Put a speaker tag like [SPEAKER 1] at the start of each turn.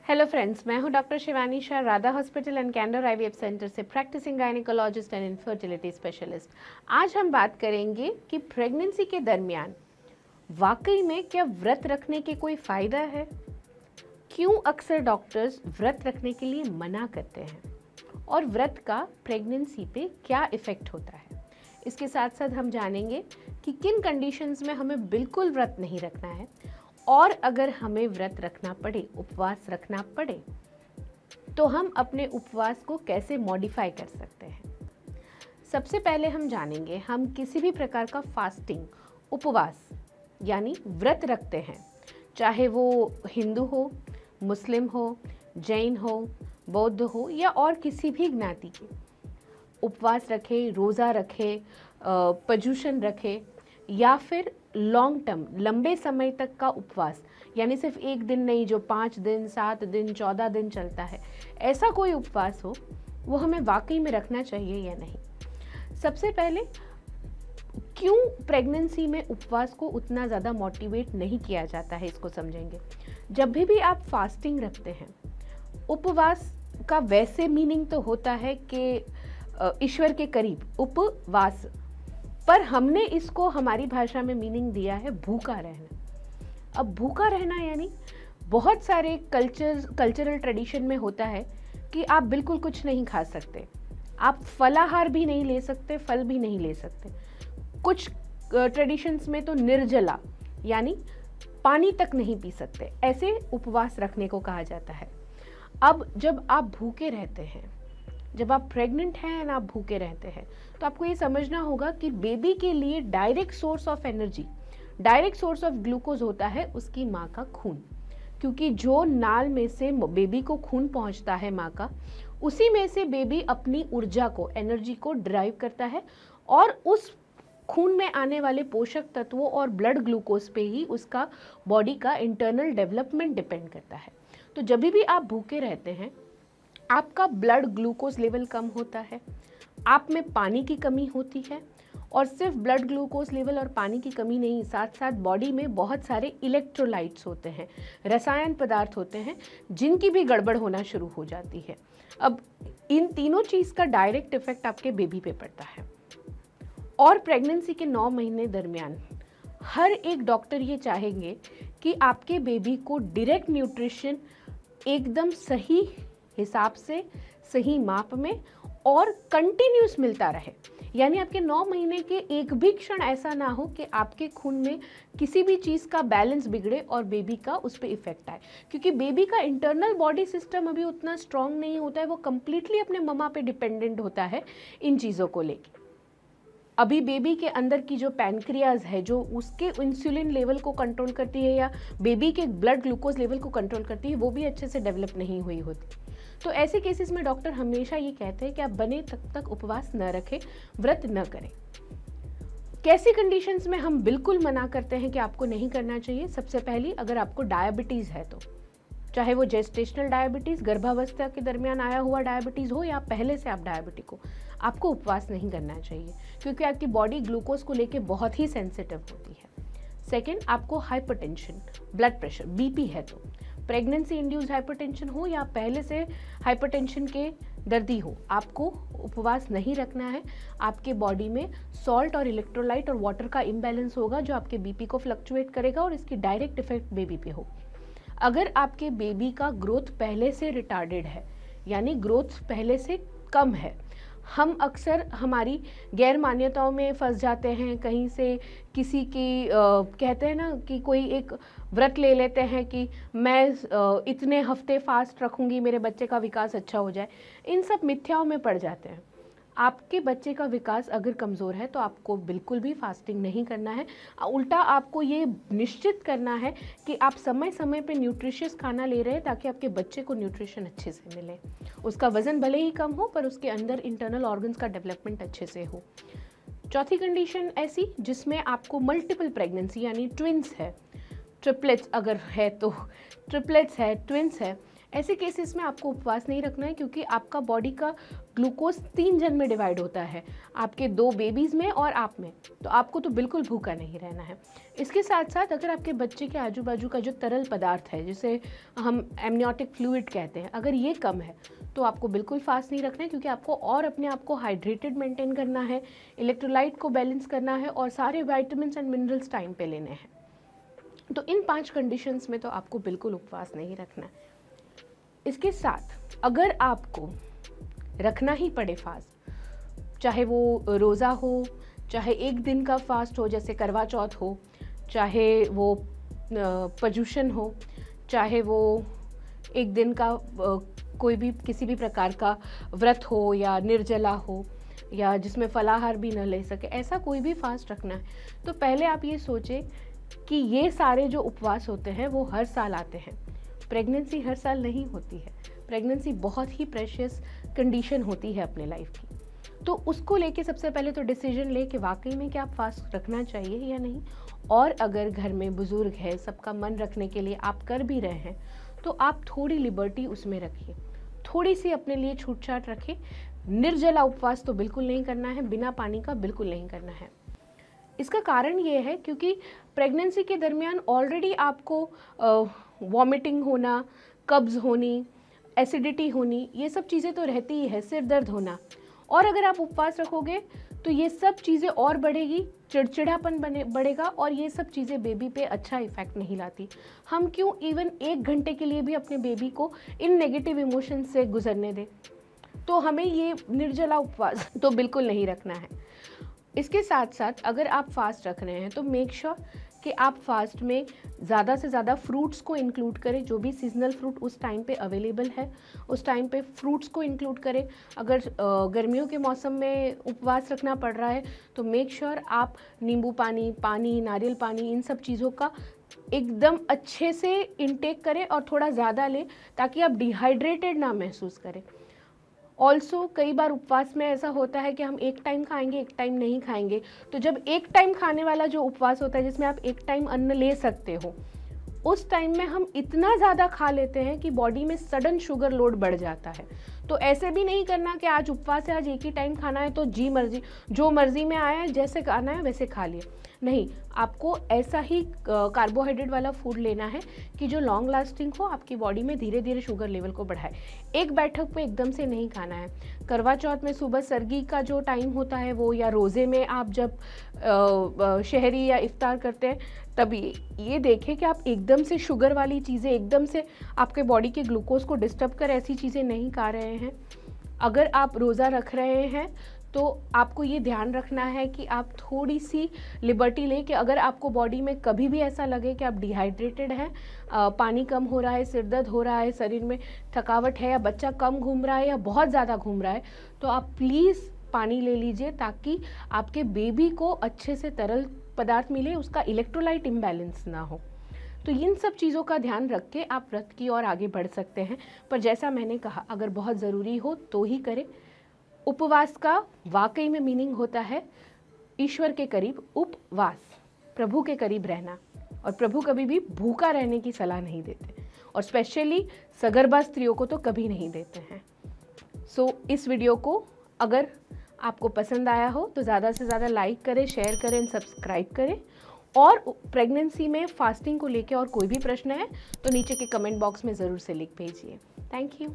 [SPEAKER 1] Hello friends, मैं हूं doctor Shivani Shah, Radha hospital and Candor IVF centre से practising gynaecologist and infertility specialist. आज हम बात करेंगे कि प्रेगनेंसी के दरमियान वाकई में क्या व्रत रखने के कोई फ़ायदा है, क्यों अक्सर डॉक्टर्स व्रत रखने के लिए मना करते हैं और व्रत का प्रेगनेंसी पे क्या इफ़ेक्ट होता है। इसके साथ साथ हम जानेंगे कि किन कंडीशंस में हमें बिल्कुल व्रत नहीं रखना है और अगर हमें व्रत रखना पड़े, उपवास रखना पड़े, तो हम अपने उपवास को कैसे मॉडिफाई कर सकते हैं। सबसे पहले हम जानेंगे, हम किसी भी प्रकार का फास्टिंग, उपवास यानी व्रत रखते हैं, चाहे वो हिंदू हो, मुस्लिम हो, जैन हो, बौद्ध हो या और किसी भी ज्ञाति के, उपवास रखे, रोज़ा रखे, पर्युषण रखे या फिर लॉन्ग टर्म, लंबे समय तक का उपवास, यानी सिर्फ एक दिन नहीं, जो 5 दिन, 7 दिन, 14 दिन चलता है, ऐसा कोई उपवास हो, वो हमें वाकई में रखना चाहिए या नहीं। सबसे पहले क्यों प्रेगनेंसी में उपवास को उतना ज़्यादा मोटिवेट नहीं किया जाता है, इसको समझेंगे। जब भी आप फास्टिंग रखते हैं, उपवास का वैसे मीनिंग तो होता है कि ईश्वर के करीब उपवास, पर हमने इसको हमारी भाषा में मीनिंग दिया है भूखा रहना। अब भूखा रहना यानी बहुत सारे कल्चरल ट्रेडिशन में होता है कि आप बिल्कुल कुछ नहीं खा सकते, आप फलाहार भी नहीं ले सकते, फल भी नहीं ले सकते। कुछ ट्रेडिशंस में तो निर्जला यानी पानी तक नहीं पी सकते, ऐसे उपवास रखने को कहा जाता है। अब जब आप भूखे रहते हैं, जब आप प्रेग्नेंट हैं और आप भूखे रहते हैं, तो आपको ये समझना होगा कि बेबी के लिए direct source of energy, direct source of glucose होता है उसकी माँ का खून, क्योंकि जो नाल में से बेबी को खून पहुँचता है माँ का, उसी में से बेबी अपनी ऊर्जा को, एनर्जी को ड्राइव करता है और उस खून में आने वाले पोषक तत्वों और ब्लड ग्लूकोज पे ही उसका बॉडी का इंटरनल डेवलपमेंट डिपेंड करता है। तो जब भी आप भूखे रहते हैं, आपका ब्लड ग्लूकोज लेवल कम होता है, आप में पानी की कमी होती है, और सिर्फ ब्लड ग्लूकोज लेवल और पानी की कमी नहीं, साथ साथ बॉडी में बहुत सारे इलेक्ट्रोलाइट्स होते हैं, रसायन पदार्थ होते हैं, जिनकी भी गड़बड़ होना शुरू हो जाती है। अब इन तीनों चीज़ का डायरेक्ट इफेक्ट आपके बेबी पे पड़ता है। और प्रेगनेंसी के 9 महीने दरमियान हर एक डॉक्टर ये चाहेंगे कि आपके बेबी को डायरेक्ट न्यूट्रिशन एकदम सही हिसाब से, सही माप में और कंटिन्यूस मिलता रहे। यानी आपके 9 महीने के एक भी क्षण ऐसा ना हो कि आपके खून में किसी भी चीज़ का बैलेंस बिगड़े और बेबी का उस पर इफेक्ट आए, क्योंकि बेबी का इंटरनल बॉडी सिस्टम अभी उतना स्ट्रांग नहीं होता है, वो कंप्लीटली अपने मम्मा पे डिपेंडेंट होता है इन चीज़ों को लेके। अभी बेबी के अंदर की जो पैनक्रियाज है, जो उसके इंसुलिन लेवल को कंट्रोल करती है या बेबी के ब्लड ग्लूकोज लेवल को कंट्रोल करती है, वो भी अच्छे से डेवलप नहीं हुई होती। तो ऐसे केसेस में डॉक्टर हमेशा ये कहते हैं कि आप बने तक उपवास न रखें, व्रत न करें। कैसी कंडीशंस में हम बिल्कुल मना करते हैं कि आपको नहीं करना चाहिए। सबसे पहली, अगर आपको डायबिटीज़ है तो, चाहे वो जेस्टेशनल डायबिटीज़, गर्भावस्था के दरमियान आया हुआ डायबिटीज़ हो या पहले से आप डायबिटिक हो, आपको उपवास नहीं करना चाहिए, क्योंकि आपकी बॉडी ग्लूकोज को लेके बहुत ही सेंसिटिव होती है। सेकेंड, आपको हाइपरटेंशन, ब्लड प्रेशर, बीपी है तो, प्रेगनेंसी इंड्यूस्ड हाइपरटेंशन हो या पहले से हाइपरटेंशन के दर्दी हो, आपको उपवास नहीं रखना है। आपके बॉडी में सॉल्ट और इलेक्ट्रोलाइट और वाटर का इम्बैलेंस होगा, जो आपके बीपी को फ्लक्चुएट करेगा और इसकी डायरेक्ट इफेक्ट बेबी पे हो। अगर आपके बेबी का ग्रोथ पहले से रिटार्डेड है, यानी ग्रोथ पहले से कम है, हम अक्सर हमारी गैर मान्यताओं में फंस जाते हैं, कहीं से किसी की कहते हैं ना कि कोई एक व्रत ले लेते हैं कि मैं इतने हफ्ते फास्ट रखूंगी, मेरे बच्चे का विकास अच्छा हो जाए। इन सब मिथ्याओं में पड़ जाते हैं। आपके बच्चे का विकास अगर कमज़ोर है तो आपको बिल्कुल भी फास्टिंग नहीं करना है। उल्टा आपको ये निश्चित करना है कि आप समय समय पे न्यूट्रिशियस खाना ले रहे हैं, ताकि आपके बच्चे को न्यूट्रिशन अच्छे से मिले, उसका वज़न भले ही कम हो पर उसके अंदर इंटरनल ऑर्गन्स का डेवलपमेंट अच्छे से हो। चौथी कंडीशन ऐसी जिसमें आपको मल्टीपल प्रेगनेंसी यानी ट्विंस है, ट्रिपलेट्स अगर है तो, ट्रिपलेट्स है, ट्विंस है, ऐसे केसेस में आपको उपवास नहीं रखना है, क्योंकि आपका बॉडी का ग्लूकोज 3 जन में डिवाइड होता है, आपके 2 बेबीज़ में और आप में, तो आपको तो बिल्कुल भूखा नहीं रहना है। इसके साथ साथ अगर आपके बच्चे के आजू बाजू का जो तरल पदार्थ है, जिसे हम एमनियोटिक फ्लूइड कहते हैं, अगर ये कम है तो आपको बिल्कुल फास्ट नहीं रखना है, क्योंकि आपको और अपने आप को हाइड्रेटेड मेंटेन करना है, इलेक्ट्रोलाइट को बैलेंस करना है और सारे विटामिन्स एंड मिनरल्स टाइम पे लेने हैं। तो इन 5 कंडीशंस में तो आपको बिल्कुल उपवास नहीं रखना है। इसके साथ अगर आपको रखना ही पड़े फास्ट, चाहे वो रोज़ा हो, चाहे एक दिन का फास्ट हो जैसे करवा चौथ हो, चाहे वो पर्युषण हो, चाहे वो एक दिन का कोई भी किसी भी प्रकार का व्रत हो या निर्जला हो या जिसमें फलाहार भी न ले सके, ऐसा कोई भी फास्ट रखना है, तो पहले आप ये सोचें कि ये सारे जो उपवास होते हैं वो हर साल आते हैं। प्रेगनेंसी हर साल नहीं होती है। प्रेगनेंसी बहुत ही प्रेशियस कंडीशन होती है अपने लाइफ की, तो उसको लेके सबसे पहले तो डिसीजन ले कि वाकई में क्या आप फास्ट रखना चाहिए या नहीं। और अगर घर में बुजुर्ग है, सबका मन रखने के लिए आप कर भी रहे हैं, तो आप थोड़ी लिबर्टी उसमें रखिए, थोड़ी सी अपने लिए छूट छाट रखें। निर्जला उपवास तो बिल्कुल नहीं करना है, बिना पानी का बिल्कुल नहीं करना है। इसका कारण ये है क्योंकि प्रेगनेंसी के दरमियान ऑलरेडी आपको वॉमिटिंग होना, कब्ज़ होनी, एसिडिटी होनी, ये सब चीज़ें तो रहती ही है, सिर दर्द होना, और अगर आप उपवास रखोगे तो ये सब चीज़ें और बढ़ेगी, चिड़चिड़ापन बढ़ेगा, और ये सब चीज़ें बेबी पे अच्छा इफेक्ट नहीं लाती। हम क्यों इवन 1 घंटे के लिए भी अपने बेबी को इन नेगेटिव इमोशन से गुजरने दें। तो हमें ये निर्जला उपवास तो बिल्कुल नहीं रखना है। इसके साथ साथ अगर आप फास्ट रख रहे हैं तो मेक श्योर कि आप फास्ट में ज़्यादा से ज़्यादा फ्रूट्स को इंक्लूड करें, जो भी सीजनल फ्रूट उस टाइम पे अवेलेबल है उस टाइम पे फ्रूट्स को इंक्लूड करें। अगर गर्मियों के मौसम में उपवास रखना पड़ रहा है तो मेक श्योर आप नींबू पानी, नारियल पानी, इन सब चीज़ों का एकदम अच्छे से इंटेक करें और थोड़ा ज़्यादा लें, ताकि आप डिहाइड्रेटेड ना महसूस करें। ऑल्सो कई बार उपवास में ऐसा होता है कि हम एक टाइम खाएंगे, एक टाइम नहीं खाएंगे, तो जब एक टाइम खाने वाला जो उपवास होता है जिसमें आप एक टाइम अन्न ले सकते हो, उस टाइम में हम इतना ज़्यादा खा लेते हैं कि बॉडी में सडन शुगर लोड बढ़ जाता है। तो ऐसे भी नहीं करना कि आज उपवास है, आज एक ही टाइम खाना है तो जो मर्जी में आया है, जैसे खाना है वैसे खा लिए। नहीं, आपको ऐसा ही कार्बोहाइड्रेट वाला फूड लेना है कि जो लॉन्ग लास्टिंग हो, आपकी बॉडी में धीरे धीरे शुगर लेवल को बढ़ाए। एक बैठक पे एकदम से नहीं खाना है। करवा चौथ में सुबह सरगी का जो टाइम होता है वो, या रोज़े में आप जब शहरी या इफ्तार करते हैं, तब ये देखें कि आप एकदम से शुगर वाली चीज़ें, एकदम से आपके बॉडी के ग्लूकोज को डिस्टर्ब कर ऐसी चीज़ें नहीं खा रहे हैं। अगर आप रोज़ा रख रहे हैं तो आपको ये ध्यान रखना है कि आप थोड़ी सी लिबर्टी लें कि अगर आपको बॉडी में कभी भी ऐसा लगे कि आप डिहाइड्रेटेड हैं, पानी कम हो रहा है, सिर दर्द हो रहा है, शरीर में थकावट है, या बच्चा कम घूम रहा है या बहुत ज़्यादा घूम रहा है, तो आप प्लीज़ पानी ले लीजिए, ताकि आपके बेबी को अच्छे से तरल पदार्थ मिले, उसका इलेक्ट्रोलाइट इम्बैलेंस ना हो। तो इन सब चीज़ों का ध्यान रख के आप व्रत की ओर आगे बढ़ सकते हैं। पर जैसा मैंने कहा, अगर बहुत ज़रूरी हो तो ही करें। उपवास का वाकई में मीनिंग होता है ईश्वर के करीब उपवास, प्रभु के करीब रहना, और प्रभु कभी भी भूखा रहने की सलाह नहीं देते, और स्पेशली सगर्भा स्त्रियों को तो कभी नहीं देते हैं। सो इस वीडियो को अगर आपको पसंद आया हो तो ज़्यादा से ज़्यादा लाइक करें, शेयर करें, सब्सक्राइब करें, और प्रेगनेंसी में फास्टिंग को लेके और कोई भी प्रश्न है तो नीचे के कमेंट बॉक्स में ज़रूर से लिख भेजिए। Thank you.